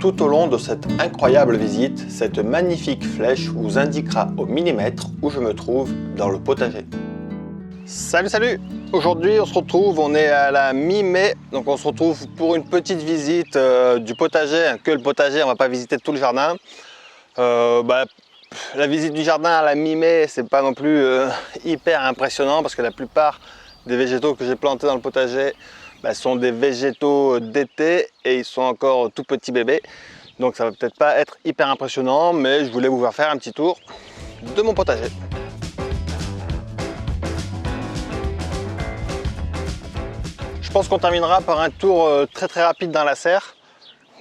Tout au long de cette incroyable visite, cette magnifique flèche vous indiquera au millimètre où je me trouve dans le potager. Salut, salut! Aujourd'hui on se retrouve, on est à la mi-mai, donc on se retrouve pour une petite visite du potager, que le potager, on va pas visiter tout le jardin. La visite du jardin à la mi-mai, c'est pas non plus hyper impressionnant parce que la plupart des végétaux que j'ai plantés dans le potager sont des végétaux d'été et ils sont encore tout petits bébés. Donc ça va peut-être pas être hyper impressionnant, mais je voulais vous faire un petit tour de mon potager. Je pense qu'on terminera par un tour très rapide dans la serre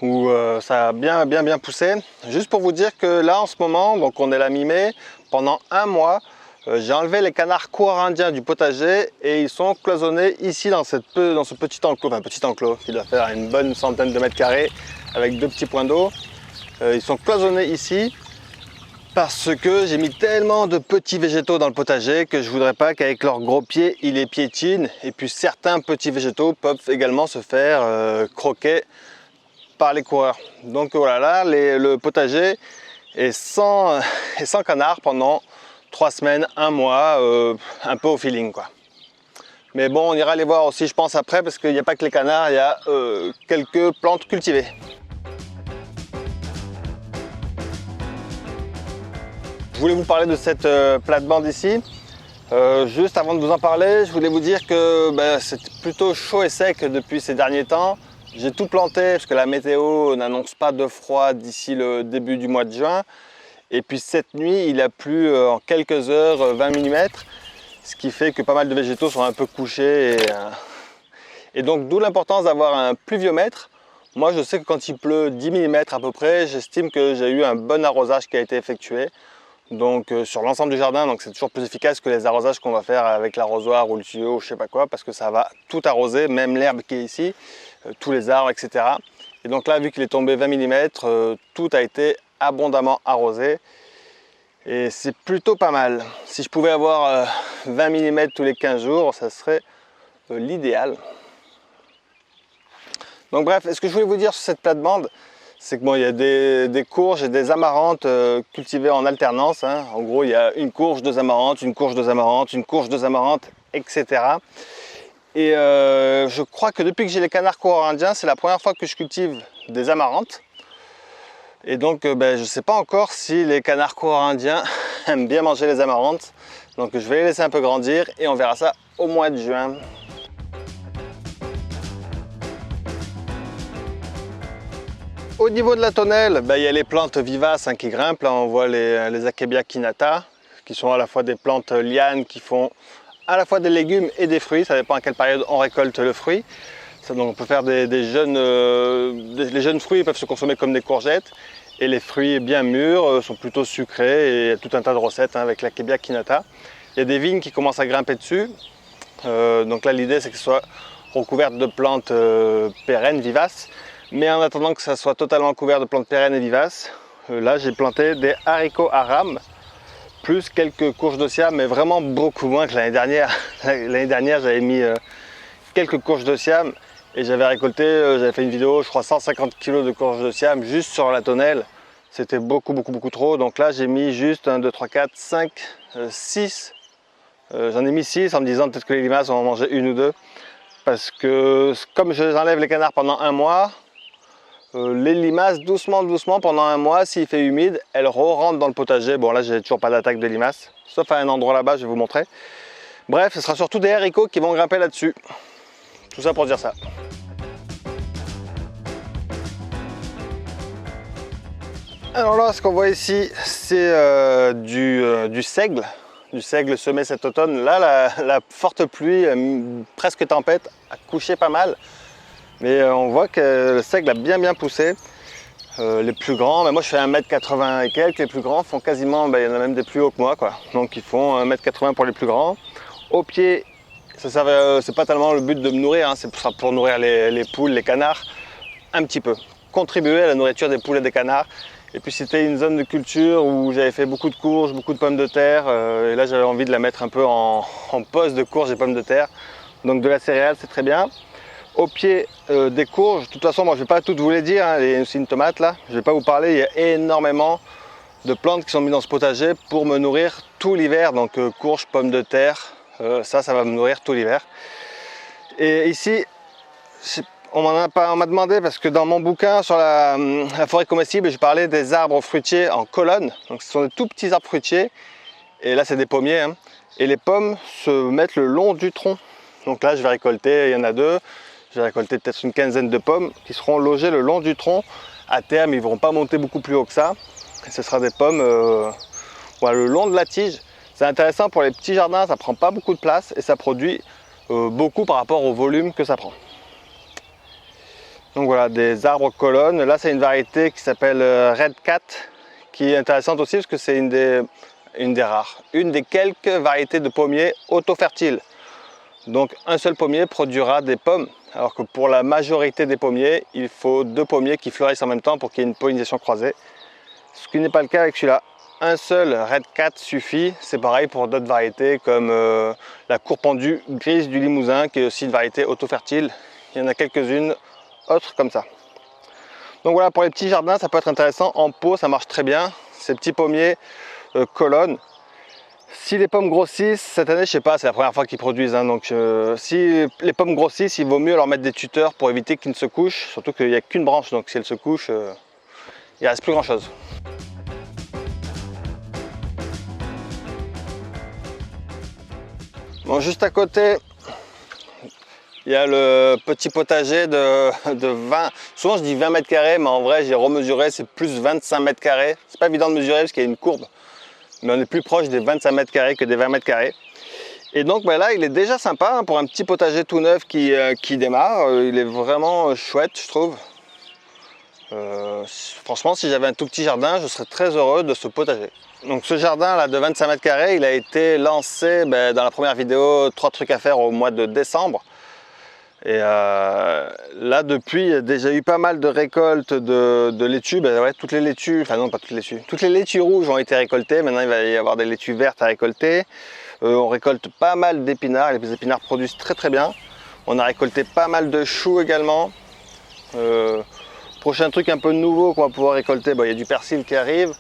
où ça a bien poussé. Juste pour vous dire que là en ce moment, donc on est la mi-mai, pendant un mois, j'ai enlevé les canards coureurs indiens du potager et ils sont cloisonnés ici dans ce petit enclos qui doit faire une bonne centaine de mètres carrés avec deux petits points d'eau. Ils sont cloisonnés ici parce que j'ai mis tellement de petits végétaux dans le potager que je voudrais pas qu'avec leurs gros pieds ils les piétinent, et puis certains petits végétaux peuvent également se faire croquer par les coureurs. Donc voilà, là le potager est sans canards pendant 3 semaines, un mois, un peu au feeling quoi. Mais bon, on ira les voir aussi je pense après, parce qu'il n'y a pas que les canards, il y a quelques plantes cultivées. Je voulais vous parler de cette plate-bande ici. Juste avant de vous en parler, je voulais vous dire que c'est plutôt chaud et sec depuis ces derniers temps. J'ai tout planté parce que la météo n'annonce pas de froid d'ici le début du mois de juin. Et puis cette nuit, il a plu en quelques heures 20 mm, ce qui fait que pas mal de végétaux sont un peu couchés. Et donc d'où l'importance d'avoir un pluviomètre. Moi je sais que quand il pleut 10 mm à peu près, j'estime que j'ai eu un bon arrosage qui a été effectué. Donc sur l'ensemble du jardin, donc c'est toujours plus efficace que les arrosages qu'on va faire avec l'arrosoir ou le tuyau ou je sais pas quoi, parce que ça va tout arroser, même l'herbe qui est ici, tous les arbres, etc. Et donc là, vu qu'il est tombé 20 mm, tout a été abondamment arrosé et c'est plutôt pas mal. Si je pouvais avoir 20 mm tous les 15 jours, ça serait l'idéal. Donc bref, ce que je voulais vous dire sur cette plate-bande, c'est que bon, il y a des courges et des amarantes cultivées en alternance. Hein. En gros, il y a une courge, deux amarantes, une courge, deux amarantes, une courge, deux amarantes, etc. Et je crois que depuis que j'ai les canards coureurs indiens, c'est la première fois que je cultive des amarantes. Et donc, je ne sais pas encore si les canards coureurs indiens aiment bien manger les amarantes. Donc, je vais les laisser un peu grandir et on verra ça au mois de juin. Au niveau de la tonnelle, il y a les plantes vivaces qui grimpent. Là, on voit les Akebia kinata, qui sont à la fois des plantes lianes qui font à la fois des légumes et des fruits. Ça dépend à quelle période on récolte le fruit. Donc, on peut faire les jeunes fruits peuvent se consommer comme des courgettes. Et les fruits bien mûrs sont plutôt sucrés. Et il y a tout un tas de recettes avec l'Akebia kinata. Il y a des vignes qui commencent à grimper dessus. Donc là, l'idée, c'est que ce soit recouvert de plantes pérennes, vivaces. Mais en attendant que ça soit totalement couvert de plantes pérennes et vivaces, là j'ai planté des haricots aram, plus quelques courges de siam, mais vraiment beaucoup moins que l'année dernière. L'année dernière j'avais mis quelques courges de siam et j'avais récolté, j'avais fait une vidéo, je crois 150 kg de courges de siam juste sur la tonnelle. C'était beaucoup trop, donc là j'ai mis juste 1, 2, 3, 4, 5, 6. J'en ai mis 6 en me disant peut-être que les limaces vont en manger une ou deux. Parce que comme j'enlève les canards pendant un mois, les limaces doucement pendant un mois, s'il fait humide, elles rentrent dans le potager. Bon là j'ai toujours pas d'attaque de limaces, sauf à un endroit là-bas, je vais vous montrer. Bref, ce sera surtout des haricots qui vont grimper là-dessus. Tout ça pour dire ça. Alors là, ce qu'on voit ici, c'est du seigle. Du seigle semé cet automne. Là, la forte pluie, presque tempête, a couché pas mal. Mais on voit que le seigle a bien poussé. Les plus grands, moi je fais 1m80 et quelques, les plus grands font quasiment, il y en a même des plus hauts que moi, quoi. Donc ils font 1m80 pour les plus grands. Au pied, c'est pas tellement le but de me nourrir, hein, c'est pour nourrir les poules, les canards, un petit peu. Contribuer à la nourriture des poules et des canards. Et puis c'était une zone de culture où j'avais fait beaucoup de courges, beaucoup de pommes de terre. Et là j'avais envie de la mettre un peu en poste de courges et pommes de terre. Donc de la céréale, c'est très bien. au pied des courges. De toute façon, moi je ne vais pas toutes vous les dire, hein. Il y a aussi une tomate là, je ne vais pas vous parler, il y a énormément de plantes qui sont mises dans ce potager pour me nourrir tout l'hiver. Donc courges, pommes de terre, ça va me nourrir tout l'hiver. Et ici, on m'a demandé, parce que dans mon bouquin sur la forêt comestible, je parlais des arbres fruitiers en colonne. Donc ce sont des tout petits arbres fruitiers, et là c'est des pommiers, hein. Et les pommes se mettent le long du tronc. Donc là je vais récolter, il y en a 2, je vais récolter peut-être une quinzaine de pommes qui seront logées le long du tronc. À terme, ils ne vont pas monter beaucoup plus haut que ça. Et ce sera des pommes voilà, le long de la tige. C'est intéressant pour les petits jardins, ça ne prend pas beaucoup de place et ça produit beaucoup par rapport au volume que ça prend. Donc voilà, des arbres colonnes. Là c'est une variété qui s'appelle Red Cat, qui est intéressante aussi parce que c'est une des rares, une des quelques variétés de pommiers auto-fertiles. Donc un seul pommier produira des pommes, alors que pour la majorité des pommiers, il faut 2 pommiers qui fleurissent en même temps pour qu'il y ait une pollinisation croisée. Ce qui n'est pas le cas avec celui-là. Un seul Red Cat suffit. C'est pareil pour d'autres variétés comme la courge pendue grise du Limousin, qui est aussi une variété auto-fertile. Il y en a quelques-unes autres comme ça. Donc voilà, pour les petits jardins, ça peut être intéressant. En pot, ça marche très bien. Ces petits pommiers colonnes. Si les pommes grossissent, cette année, je sais pas, c'est la première fois qu'ils produisent, hein, donc si les pommes grossissent, il vaut mieux leur mettre des tuteurs pour éviter qu'ils ne se couchent, surtout qu'il n'y a qu'une branche, donc si elles se couchent, il ne reste plus grand chose. Bon, juste à côté, il y a le petit potager de 20, souvent je dis 20 mètres carrés, mais en vrai j'ai remesuré, c'est plus 25 mètres carrés. C'est pas évident de mesurer parce qu'il y a une courbe, mais on est plus proche des 25 mètres carrés que des 20 mètres carrés. Et donc ben là, il est déjà sympa hein, pour un petit potager tout neuf qui démarre. Il est vraiment chouette, je trouve. Franchement, si j'avais un tout petit jardin, je serais très heureux de ce potager. Donc ce jardin là de 25 mètres carrés, il a été lancé dans la première vidéo 3 trucs à faire au mois de décembre. Et là depuis, il y a déjà eu pas mal de récoltes de laitues. Ouais, toutes les laitues, enfin non pas toutes les laitues, toutes les laitues rouges ont été récoltées. Maintenant il va y avoir des laitues vertes à récolter. On récolte pas mal d'épinards, les épinards produisent très très bien. On a récolté pas mal de choux également. Prochain truc un peu nouveau qu'on va pouvoir récolter, il y a du persil qui arrive.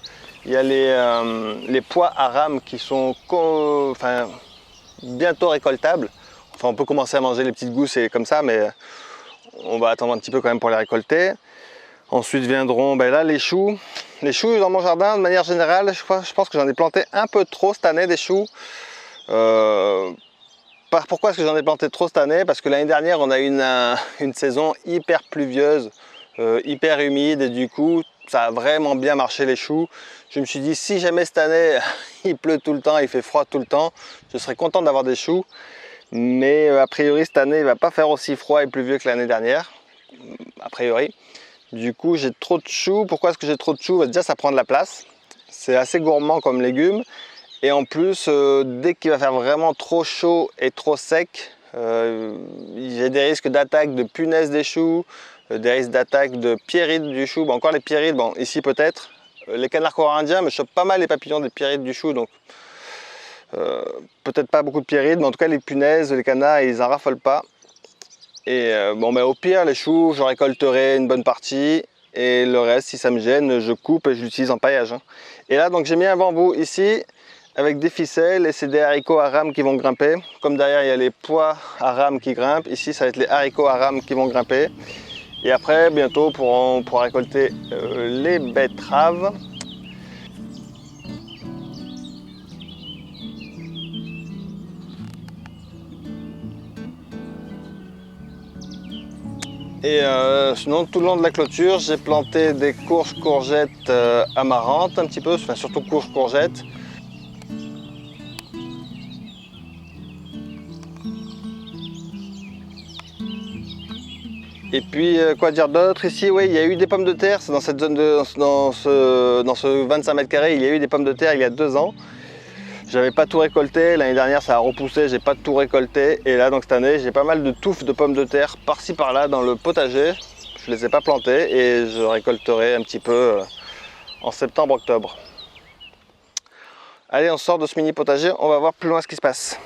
Il y a les pois à rames qui sont bientôt récoltables. Enfin, on peut commencer à manger les petites gousses et comme ça, mais on va attendre un petit peu quand même pour les récolter. Ensuite viendront là les choux. Les choux dans mon jardin, de manière générale, je pense que j'en ai planté un peu trop cette année des choux. Pourquoi est-ce que j'en ai planté trop cette année? Parce que l'année dernière, on a eu une saison hyper pluvieuse, hyper humide, et du coup, ça a vraiment bien marché les choux. Je me suis dit, si jamais cette année, il pleut tout le temps, il fait froid tout le temps, je serais content d'avoir des choux. Mais a priori, cette année, il ne va pas faire aussi froid et pluvieux que l'année dernière, a priori. Du coup, j'ai trop de choux. Pourquoi est-ce que j'ai trop de choux? Déjà, ça prend de la place. C'est assez gourmand comme légume. Et en plus, dès qu'il va faire vraiment trop chaud et trop sec, j'ai des risques d'attaque de punaises des choux, des risques d'attaque de pierrides du chou. Encore les pierrides, ici peut-être. Les canards corarindiens me chopent pas mal les papillons des pierrides du chou, donc peut-être pas beaucoup de pierrides, mais en tout cas les punaises, les canards, ils en raffolent pas. Et au pire, les choux, je récolterai une bonne partie, et le reste, si ça me gêne, je coupe et je l'utilise en paillage. Hein. Et là, donc j'ai mis un bambou ici, avec des ficelles, et c'est des haricots à rames qui vont grimper. Comme derrière, il y a les pois à rames qui grimpent, ici, ça va être les haricots à rames qui vont grimper. Et après, bientôt, on pourra récolter les betteraves. Et sinon, tout le long de la clôture, j'ai planté des courges courgettes amarantes un petit peu, enfin surtout courges courgettes. Et puis, quoi dire d'autre ici? Oui, il y a eu des pommes de terre, c'est dans cette zone dans ce 25 mètres carrés, il y a eu des pommes de terre il y a 2 ans. J'avais pas tout récolté, l'année dernière ça a repoussé, j'ai pas tout récolté. Et là, donc cette année, j'ai pas mal de touffes de pommes de terre par-ci par-là dans le potager. Je les ai pas plantées et je récolterai un petit peu en septembre-octobre. Allez, on sort de ce mini potager, on va voir plus loin ce qui se passe.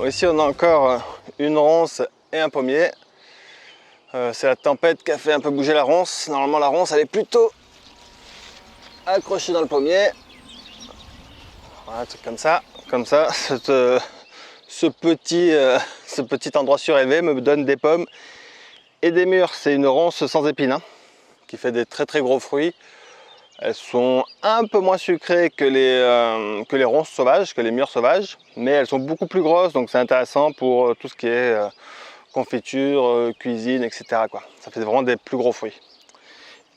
Bon, ici on a encore une ronce et un pommier. C'est la tempête qui a fait un peu bouger la ronce. Normalement la ronce elle est plutôt accrochée dans le pommier. Voilà, un truc comme ça. Ce petit endroit surélevé me donne des pommes et des mûres. C'est une ronce sans épines hein, qui fait des très gros fruits. Elles sont un peu moins sucrées que les ronces sauvages, que les mûres sauvages, mais elles sont beaucoup plus grosses, donc c'est intéressant pour tout ce qui est confiture, cuisine, etc. quoi. Ça fait vraiment des plus gros fruits.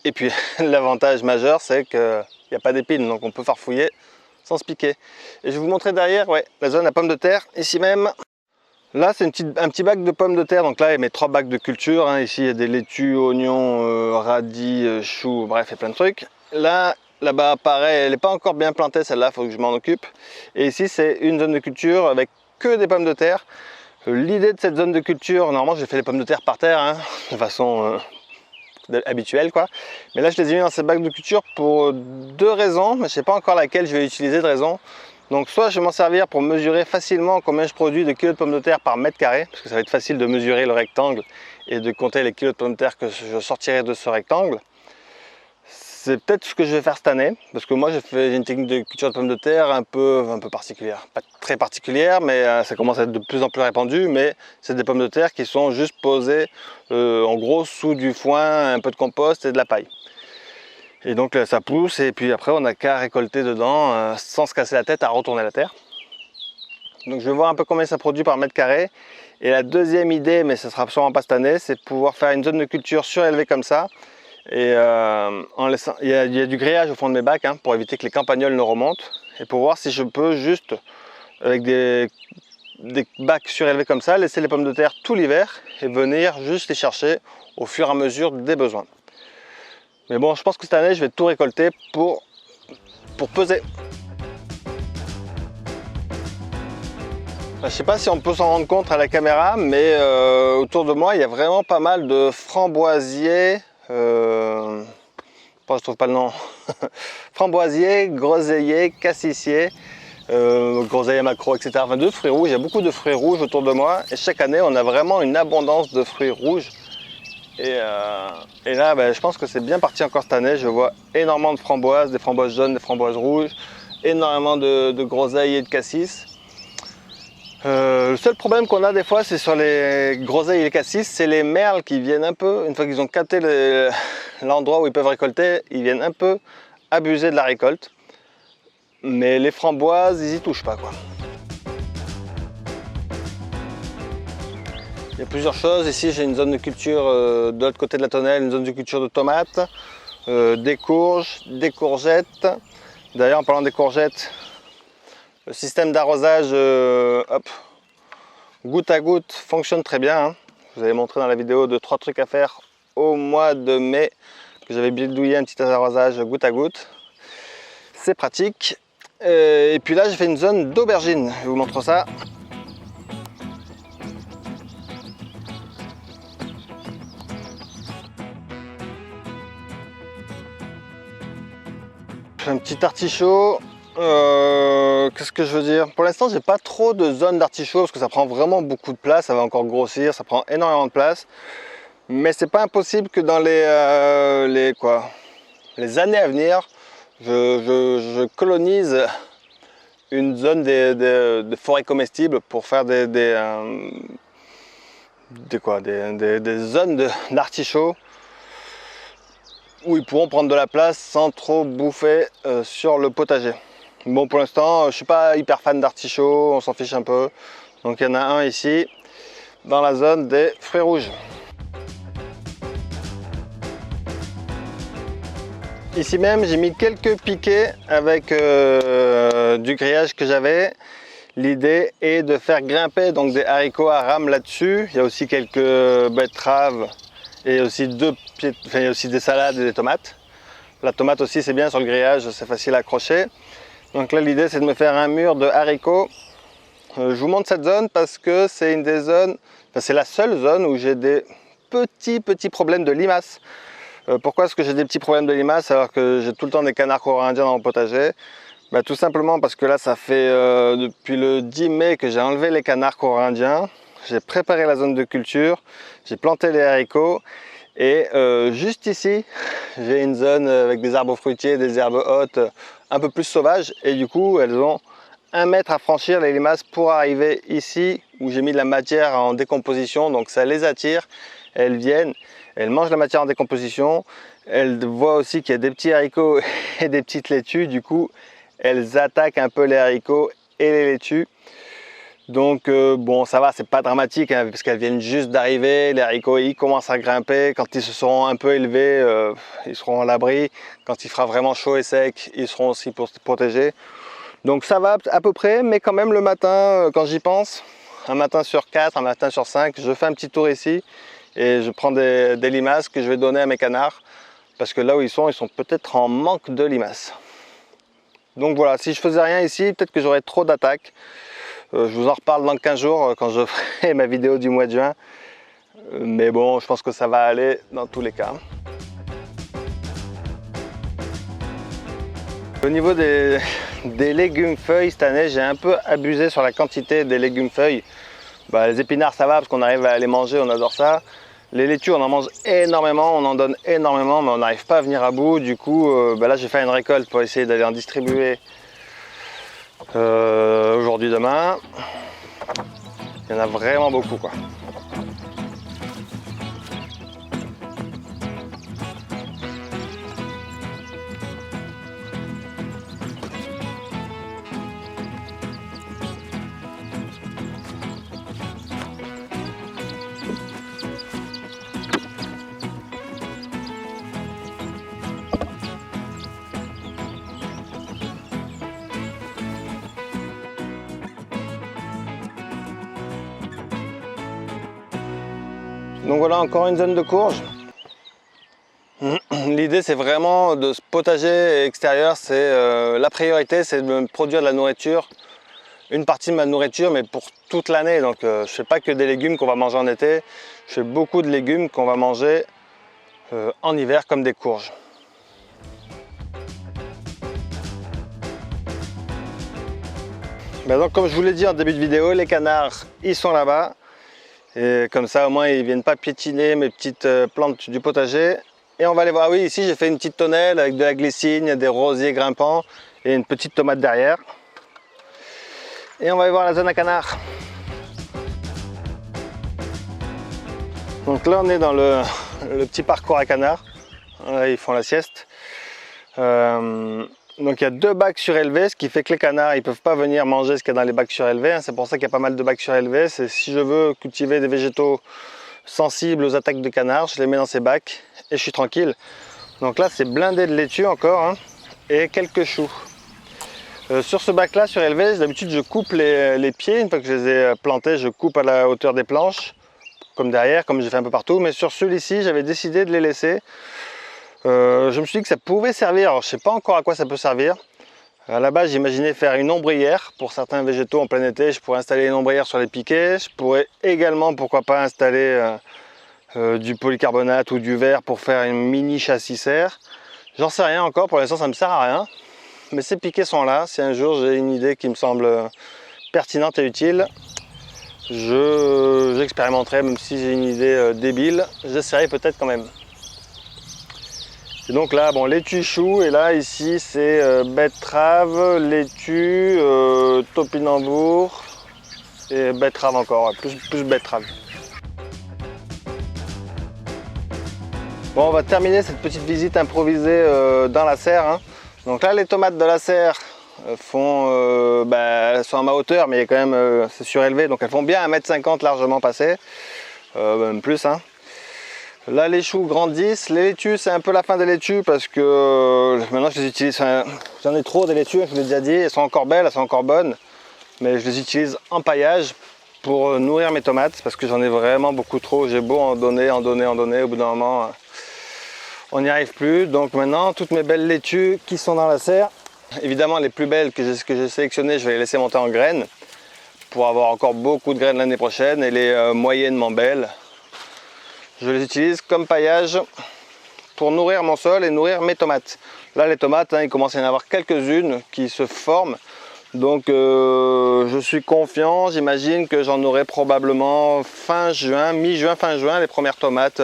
Et puis l'avantage majeur, c'est qu'il n'y a pas d'épines, donc on peut farfouiller sans se piquer. Et je vais vous montrer derrière, ouais, la zone à pommes de terre, ici même. Là, c'est un petit bac de pommes de terre, donc là, il y a mes 3 bacs de culture. Hein. Ici, il y a des laitues, oignons, radis, choux, bref, il y a plein de trucs. Là-bas, pareil, elle n'est pas encore bien plantée, celle-là, il faut que je m'en occupe. Et ici, c'est une zone de culture avec que des pommes de terre. L'idée de cette zone de culture, normalement, j'ai fait les pommes de terre par terre, hein, de façon habituelle, quoi. Mais là, je les ai mis dans ces bacs de culture pour 2 raisons, mais je ne sais pas encore laquelle je vais utiliser de raison. Donc, soit je vais m'en servir pour mesurer facilement combien je produis de kilos de pommes de terre par mètre carré, parce que ça va être facile de mesurer le rectangle et de compter les kilos de pommes de terre que je sortirai de ce rectangle. C'est peut-être ce que je vais faire cette année, parce que moi j'ai une technique de culture de pommes de terre un peu particulière. Pas très particulière, mais ça commence à être de plus en plus répandu, mais c'est des pommes de terre qui sont juste posées en gros sous du foin, un peu de compost et de la paille. Et donc ça pousse, et puis après on n'a qu'à récolter dedans sans se casser la tête à retourner la terre. Donc je vais voir un peu combien ça produit par mètre carré. Et la deuxième idée, mais ce sera sûrement pas cette année, c'est pouvoir faire une zone de culture surélevée comme ça. Et il y a du grillage au fond de mes bacs hein, pour éviter que les campagnols ne remontent et pour voir si je peux juste avec des bacs surélevés comme ça laisser les pommes de terre tout l'hiver et venir juste les chercher au fur et à mesure des besoins. Mais bon, je pense que cette année je vais tout récolter pour peser. Je ne sais pas si on peut s'en rendre compte à la caméra, mais autour de moi il y a vraiment pas mal de framboisiers. Je trouve pas le nom. Framboisier, groseillier, cassissier, groseillier macro, etc. Enfin, de fruits rouges. Il y a beaucoup de fruits rouges autour de moi et chaque année on a vraiment une abondance de fruits rouges. Et là, je pense que c'est bien parti encore cette année. Je vois énormément de framboises, des framboises jaunes, des framboises rouges, énormément de groseilles et de cassis. Le seul problème qu'on a des fois, c'est sur les groseilles et les cassis, c'est les merles qui viennent un peu, une fois qu'ils ont capté l'endroit où ils peuvent récolter, ils viennent un peu abuser de la récolte. Mais les framboises, ils y touchent pas, quoi. Il y a plusieurs choses. Ici, j'ai une zone de culture de l'autre côté de la tonnelle, une zone de culture de tomates, des courges, des courgettes. D'ailleurs, en parlant des courgettes, le système d'arrosage goutte à goutte fonctionne très bien. Hein. Je vous avais montré dans la vidéo de 3 trucs à faire au mois de mai, que j'avais bidouillé un petit arrosage goutte à goutte. C'est pratique. Et puis là, j'ai fait une zone d'aubergines. Je vous montre ça. Un petit artichaut. Qu'est-ce que je veux dire? Pour l'instant, j'ai pas trop de zone d'artichaut parce que ça prend vraiment beaucoup de place. Ça va encore grossir, ça prend énormément de place. Mais c'est pas impossible que dans les années à venir, je colonise une zone de forêts comestibles pour faire des zones d'artichauts où ils pourront prendre de la place sans trop bouffer sur le potager. Bon, pour l'instant, je suis pas hyper fan d'artichauts, on s'en fiche un peu. Donc il y en a un ici, dans la zone des fruits rouges. Ici même, j'ai mis quelques piquets avec du grillage que j'avais. L'idée est de faire grimper donc des haricots à rames là-dessus. Il y a aussi quelques betteraves et aussi il y a aussi des salades et des tomates. La tomate aussi, c'est bien sur le grillage, c'est facile à accrocher. Donc là, l'idée, c'est de me faire un mur de haricots. Je vous montre cette zone parce que c'est une des zones, c'est la seule zone où j'ai des petits problèmes de limaces. Pourquoi est-ce que j'ai des petits problèmes de limaces alors que j'ai tout le temps des canards coréens dans mon potager? Tout simplement parce que là ça fait depuis le 10 mai que j'ai enlevé les canards corindiens. J'ai préparé la zone de culture, j'ai planté les haricots et juste ici j'ai une zone avec des arbres fruitiers, des herbes hautes un peu plus sauvages et du coup elles ont 1 mètre à franchir les limaces pour arriver ici où j'ai mis de la matière en décomposition, donc ça les attire, elles viennent, elles mangent la matière en décomposition, elles voient aussi qu'il y a des petits haricots et des petites laitues, du coup elles attaquent un peu les haricots et les laitues. Donc bon, ça va, c'est pas dramatique hein, parce qu'elles viennent juste d'arriver, les haricots ils commencent à grimper, quand ils se seront un peu élevés, ils seront à l'abri, quand il fera vraiment chaud et sec, ils seront aussi protégés. Donc ça va à peu près, mais quand même le matin, quand j'y pense, un matin sur 4, un matin sur 5, je fais un petit tour ici et je prends des limaces que je vais donner à mes canards parce que là où ils sont peut-être en manque de limaces. Donc voilà, si je faisais rien ici, peut-être que j'aurais trop d'attaques. Je vous en reparle dans 15 jours quand je ferai ma vidéo du mois de juin. Mais bon, je pense que ça va aller dans tous les cas. Au niveau des légumes feuilles, cette année, j'ai un peu abusé sur la quantité des légumes feuilles. Les épinards, ça va parce qu'on arrive à les manger, on adore ça. Les laitues, on en mange énormément, on en donne énormément, mais on n'arrive pas à venir à bout. Du coup, là, j'ai fait une récolte pour essayer d'aller en distribuer aujourd'hui, demain. Il y en a vraiment beaucoup, quoi. Donc voilà, encore une zone de courge. L'idée c'est vraiment de ce potager extérieur, c'est la priorité, c'est de me produire de la nourriture, une partie de ma nourriture, mais pour toute l'année. Donc je ne fais pas que des légumes qu'on va manger en été, je fais beaucoup de légumes qu'on va manger en hiver, comme des courges. Donc comme je vous l'ai dit en début de vidéo, les canards ils sont là-bas. Et comme ça au moins ils ne viennent pas piétiner mes petites plantes du potager. Et on va aller voir, oui, ici j'ai fait une petite tonnelle avec de la glycine, des rosiers grimpants et une petite tomate derrière. Et on va aller voir la zone à canards. Donc là on est dans le petit parcours à canards. Là ils font la sieste. Donc il y a 2 bacs surélevés, ce qui fait que les canards ils peuvent pas venir manger ce qu'il y a dans les bacs surélevés, hein. C'est pour ça qu'il y a pas mal de bacs surélevés. C'est si je veux cultiver des végétaux sensibles aux attaques de canards, je les mets dans ces bacs et je suis tranquille. Donc là c'est blindé de laitue encore, hein, et quelques choux. Sur ce bac là surélevé, d'habitude je coupe les pieds, une fois que je les ai plantés, je coupe à la hauteur des planches, comme derrière, comme j'ai fait un peu partout. Mais sur celui-ci j'avais décidé de les laisser. Je me suis dit que ça pouvait servir, alors je ne sais pas encore à quoi ça peut servir. À la base j'imaginais faire une ombrière pour certains végétaux en plein été. Je pourrais installer une ombrière sur les piquets. Je pourrais également, pourquoi pas, installer du polycarbonate ou du verre pour faire une mini châssis-serre. J'en sais rien encore, pour l'instant ça ne me sert à rien. Mais ces piquets sont là, si un jour j'ai une idée qui me semble pertinente et utile, j'expérimenterai, même si j'ai une idée débile, j'essaierai peut-être quand même. Et donc là, bon, laitue, chou, et là, ici, c'est betterave, laitue, topinambour, et betterave encore, ouais, plus betterave. Bon, on va terminer cette petite visite improvisée dans la serre, hein. Donc là, les tomates de la serre elles sont à ma hauteur, mais quand même, c'est surélevé, donc elles font bien 1,50 m largement passé, même plus, hein. Là les choux grandissent, les laitues c'est un peu la fin des laitues parce que maintenant je les utilise, j'en ai trop des laitues, je vous l'ai déjà dit, elles sont encore belles, elles sont encore bonnes, mais je les utilise en paillage pour nourrir mes tomates parce que j'en ai vraiment beaucoup trop, j'ai beau en donner, au bout d'un moment on n'y arrive plus. Donc maintenant toutes mes belles laitues qui sont dans la serre, évidemment les plus belles que j'ai sélectionnées, je vais les laisser monter en graines pour avoir encore beaucoup de graines l'année prochaine, et les moyennement belles, je les utilise comme paillage pour nourrir mon sol et nourrir mes tomates. Là les tomates, il commence à y en avoir quelques-unes qui se forment. Donc je suis confiant, j'imagine que j'en aurai probablement fin juin, mi-juin, fin juin, les premières tomates.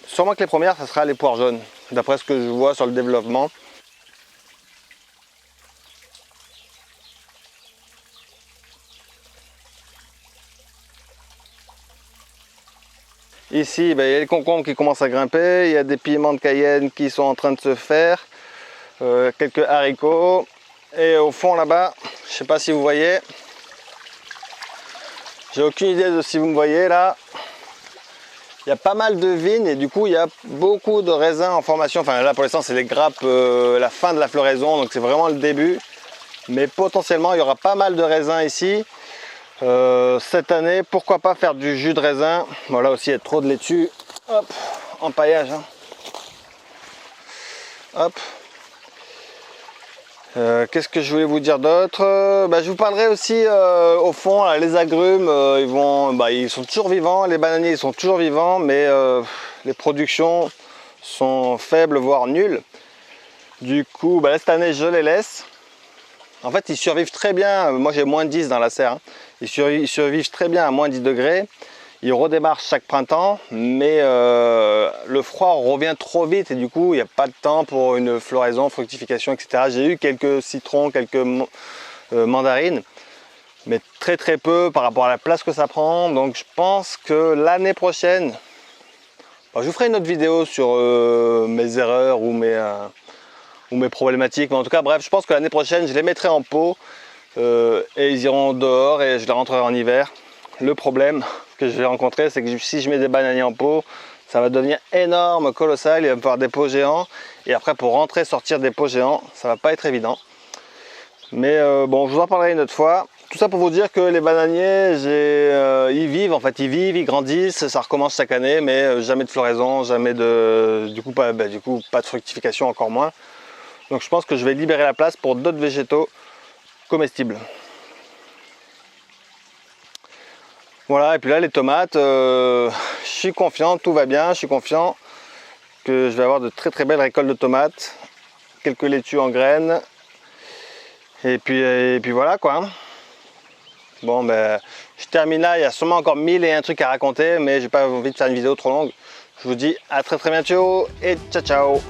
Sûrement que les premières, ça sera les poires jaunes, d'après ce que je vois sur le développement. Ici, il y a les concombres qui commencent à grimper, il y a des piments de Cayenne qui sont en train de se faire, quelques haricots. Et au fond là-bas, je ne sais pas si vous voyez, j'ai aucune idée de si vous me voyez là. Il y a pas mal de vignes et du coup il y a beaucoup de raisins en formation. Enfin là pour l'instant c'est les grappes, la fin de la floraison, donc c'est vraiment le début. Mais potentiellement il y aura pas mal de raisins ici. Cette année, pourquoi pas faire du jus de raisin. Bon là aussi il y a trop de laitue. Hop, empaillage. Hein. Hop. Qu'est-ce que je voulais vous dire d'autre? Je vous parlerai aussi au fond, là, les agrumes, ils sont toujours vivants, les bananiers ils sont toujours vivants, mais les productions sont faibles, voire nulles. Du coup, là, cette année je les laisse. En fait, ils survivent très bien. Moi j'ai moins 10 dans la serre. Hein. Ils survivent très bien à moins 10 degrés. Ils redémarrent chaque printemps, mais le froid revient trop vite et du coup il n'y a pas de temps pour une floraison, fructification, etc. J'ai eu quelques citrons, quelques mandarines, mais très peu par rapport à la place que ça prend. Donc je pense que l'année prochaine, je vous ferai une autre vidéo sur mes erreurs ou mes problématiques. Mais en tout cas, bref, je pense que l'année prochaine je les mettrai en pot et ils iront dehors et je les rentrerai en hiver. Le problème que je vais rencontrer, c'est que si je mets des bananiers en pot, ça va devenir énorme, colossal, il va me falloir des pots géants. Et après, pour rentrer, sortir des pots géants, ça va pas être évident. Mais bon, je vous en parlerai une autre fois. Tout ça pour vous dire que les bananiers, ils vivent, en fait, ils grandissent, ça recommence chaque année, mais jamais de floraison, jamais de... Du coup, pas de fructification, encore moins. Donc je pense que je vais libérer la place pour d'autres végétaux comestibles. Voilà, et puis là les tomates, je suis confiant, tout va bien, je suis confiant que je vais avoir de très belles récoltes de tomates, quelques laitues en graines, et puis voilà quoi. Bon je termine là, il y a sûrement encore 1001 trucs à raconter, mais j'ai pas envie de faire une vidéo trop longue. Je vous dis à très bientôt et ciao ciao.